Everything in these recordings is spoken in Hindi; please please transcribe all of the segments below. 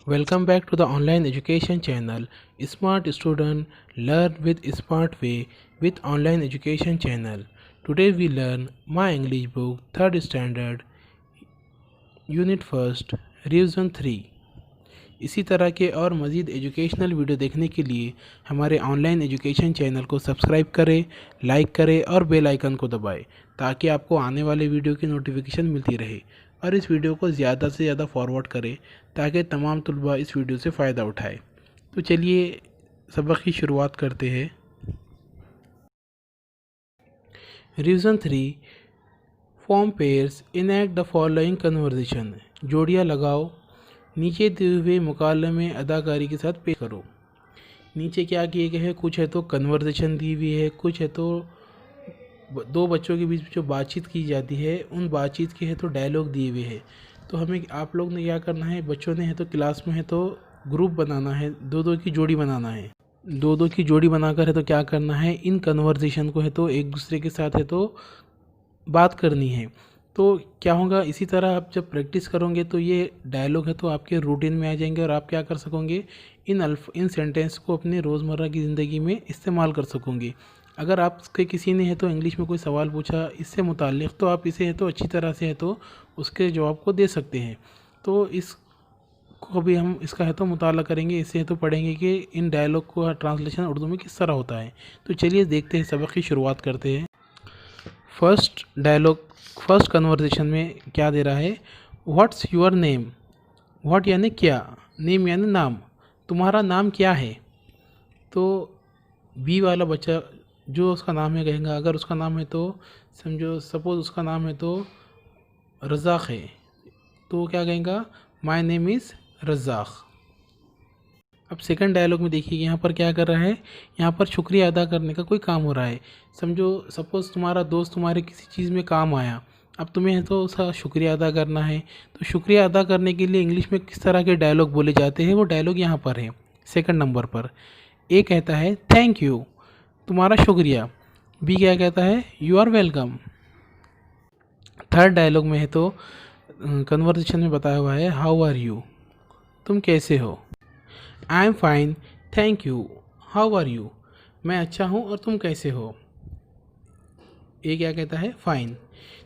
Welcome back to the online education channel Smart Student Learn with Smart Way with Online Education channel. Today we learn My English Book 3rd Standard Unit 1st Revision 3. इसी तरह के और मज़ीद एजुकेशनल वीडियो देखने के लिए हमारे ऑनलाइन एजुकेशन चैनल को सब्सक्राइब करें, लाइक करें और बेल आइकन को दबाएं ताकि आपको आने वाले वीडियो की नोटिफिकेशन मिलती रहे। और इस वीडियो को ज़्यादा से ज़्यादा फॉरवर्ड करें ताकि तमाम तलबा इस वीडियो से फ़ायदा उठाए। तो चलिए सबक की शुरुआत करते हैं। Revision 3 form pairs enact the following conversation. जोड़ियाँ लगाओ, नीचे दिए हुए मुकाबले में अदाकारी के साथ पेश करो। नीचे क्या किए गए हैं, कुछ है तो कन्वर्सेशन दी हुई है, कुछ है तो दो बच्चों के बीच जो बातचीत की जाती है उन बातचीत के है तो डायलॉग दिए हुए हैं। तो हमें आप लोग ने क्या करना है, बच्चों ने है तो क्लास में है तो ग्रुप बनाना है, दो दो की जोड़ी बनाना है। दो दो की जोड़ी बनाकर है तो क्या करना है, इन कन्वर्सेशन को है तो एक दूसरे के साथ है तो बात करनी है। तो क्या होगा, इसी तरह आप जब प्रैक्टिस करोगे तो ये डायलॉग है तो आपके रूटीन में आ जाएंगे और आप क्या कर सकोगे, इन सेंटेंस को अपने रोज़मर्रा की ज़िंदगी में इस्तेमाल कर सकोगे। अगर आपके किसी ने है तो इंग्लिश में कोई सवाल पूछा इससे मुताल्लिक़, तो आप इसे है तो अच्छी तरह से है तो उसके जवाब को दे सकते हैं। तो इस को भी हम इसका है तो मुताला करेंगे, इससे है तो पढ़ेंगे कि इन डायलॉग को ट्रांसलेशन उर्दू में किस तरह होता है। तो चलिए देखते हैं, सबक की शुरुआत करते हैं। फर्स्ट डायलॉग, फर्स्ट कन्वर्सेशन में क्या दे रहा है, व्हाट्स योर नेम। व्हाट यानी क्या, नेम यानी नाम, तुम्हारा नाम क्या है। तो बी वाला बच्चा जो उसका नाम है कहेगा, अगर उसका नाम है तो समझो सपोज़ उसका नाम है तो रज़ाक़ है, तो क्या कहेगा, माय नेम इज़ रज़ाक़। अब सेकंड डायलॉग में देखिए यहाँ पर क्या कर रहा है, यहाँ पर शुक्रिया अदा करने का कोई काम हो रहा है। समझो सपोज़ तुम्हारा दोस्त तुम्हारे किसी चीज़ में काम आया, अब तुम्हें है तो उसका शुक्रिया अदा करना है। तो शुक्रिया अदा करने के लिए इंग्लिश में किस तरह के डायलॉग बोले जाते हैं, वो डायलॉग यहाँ पर है सेकंड नंबर पर। ए कहता है थैंक यू, तुम्हारा शुक्रिया। बी क्या कहता है, you are welcome. Third dialogue में है तो कन्वर्सेशन में बताया हुआ है हाउ आर यू, तुम कैसे हो। I am fine thank you, how are you, मैं अच्छा हूँ और तुम कैसे हो। ये क्या कहता है, फ़ाइन।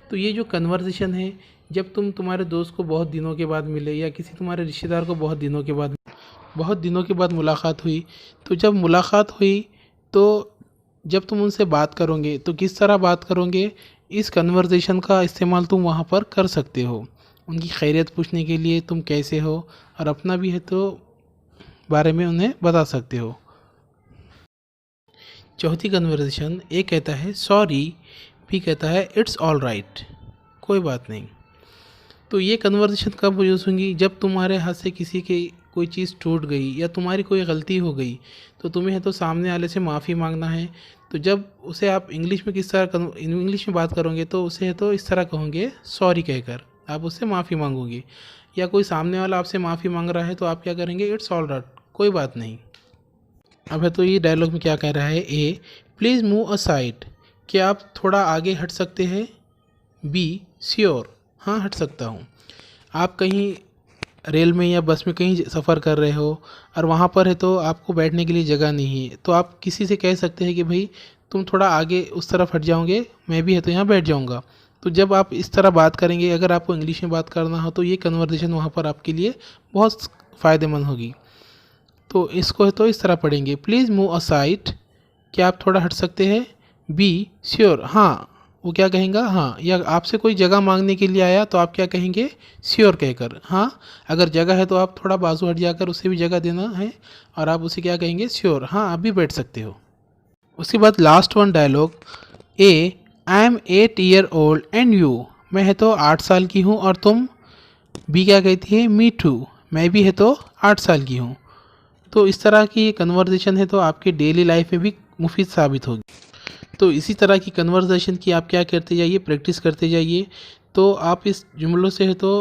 तो ये जो कन्वर्सेशन है, जब तुम तुम्हारे दोस्त को बहुत दिनों के बाद मिले या किसी तुम्हारे रिश्तेदार को बहुत दिनों के बाद मुलाकात हुई, तो जब मुलाकात हुई तो जब तुम उनसे बात करोगे तो किस तरह बात करोगे, इस कन्वर्सेशन का इस्तेमाल तुम वहाँ पर कर सकते हो। उनकी खैरियत पूछने के लिए तुम कैसे हो, और अपना भी है तो बारे में उन्हें बता सकते हो। चौथी कन्वर्सेशन, ए कहता है सॉरी, बी कहता है इट्स ऑल राइट, कोई बात नहीं। तो ये कन्वर्सेशन कब यूज़ होंगी, जब तुम्हारे हाथ से किसी की कोई चीज़ टूट गई या तुम्हारी कोई गलती हो गई, तो तुम्हें है तो सामने वाले से माफ़ी मांगना है। तो जब उसे आप इंग्लिश में किस तरह इंग्लिश में बात करोगे तो उसे है तो इस तरह कहोगे, सॉरी कहकर आप उससे माफ़ी मांगोगे। या कोई सामने वाला आपसे माफ़ी मांग रहा है तो आप क्या करेंगे, इट्स ऑल राइट, कोई बात नहीं। अब है तो ये डायलॉग में क्या कह रहा है, ए प्लीज़ मूव असाइड, क्या आप थोड़ा आगे हट सकते हैं। बी श्योर, हाँ हट सकता हूँ। आप कहीं रेल में या बस में कहीं सफ़र कर रहे हो और वहाँ पर है तो आपको बैठने के लिए जगह नहीं है, तो आप किसी से कह सकते हैं कि भाई तुम थोड़ा आगे उस तरफ हट जाओगे, मैं भी है तो यहाँ बैठ जाऊँगा। तो जब आप इस तरह बात करेंगे, अगर आपको इंग्लिश में बात करना हो तो ये कन्वर्सेशन वहाँ पर आपके लिए बहुत फ़ायदेमंद होगी। तो इसको है तो इस तरह पढ़ेंगे, प्लीज़ मूव असाइड, क्या आप थोड़ा हट सकते हैं। बी श्योर, हाँ, वो क्या कहेंगे, हाँ। या आपसे कोई जगह मांगने के लिए आया तो आप क्या कहेंगे, श्योर कहकर हाँ। अगर जगह है तो आप थोड़ा बाजू हट जाकर उसे भी जगह देना है और आप उसे क्या कहेंगे, श्योर, हाँ आप भी बैठ सकते हो। उसके बाद last one dialogue, A I am 8 year old and you, मैं है तो 8 साल की हूँ और तुम। बी क्या कहती है, मी टू, मैं भी है तो 8 साल की हूँ। तो इस तरह की कन्वर्सेशन है तो आपके डेली लाइफ में भी मुफीद साबित होगी। तो इसी तरह की कन्वर्सेशन की आप क्या करते जाइए, प्रैक्टिस करते जाइए, तो आप इस जुमलों से है तो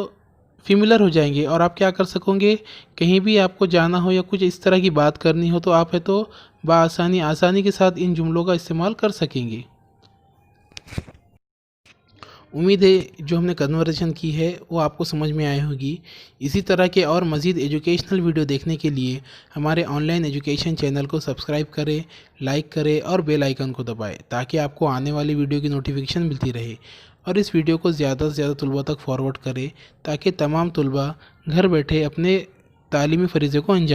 फेमिलियर हो जाएंगे और आप क्या कर सकोगे, कहीं भी आपको जाना हो या कुछ इस तरह की बात करनी हो तो आप है तो आसानी के साथ इन जुमलों का इस्तेमाल कर सकेंगे। उम्मीद है जो हमने कन्वर्सेशन की है वो आपको समझ में आई होगी। इसी तरह के और मज़ीद एजुकेशनल वीडियो देखने के लिए हमारे ऑनलाइन एजुकेशन चैनल को सब्सक्राइब करें, लाइक करें और बेल आइकन को दबाएं ताकि आपको आने वाली वीडियो की नोटिफिकेशन मिलती रहे। और इस वीडियो को ज़्यादा से ज़्यादा तलबा तक फॉरवर्ड करें ताकि तमाम तलबा घर बैठे अपने तालीमी फ़रीज़े को अंजाम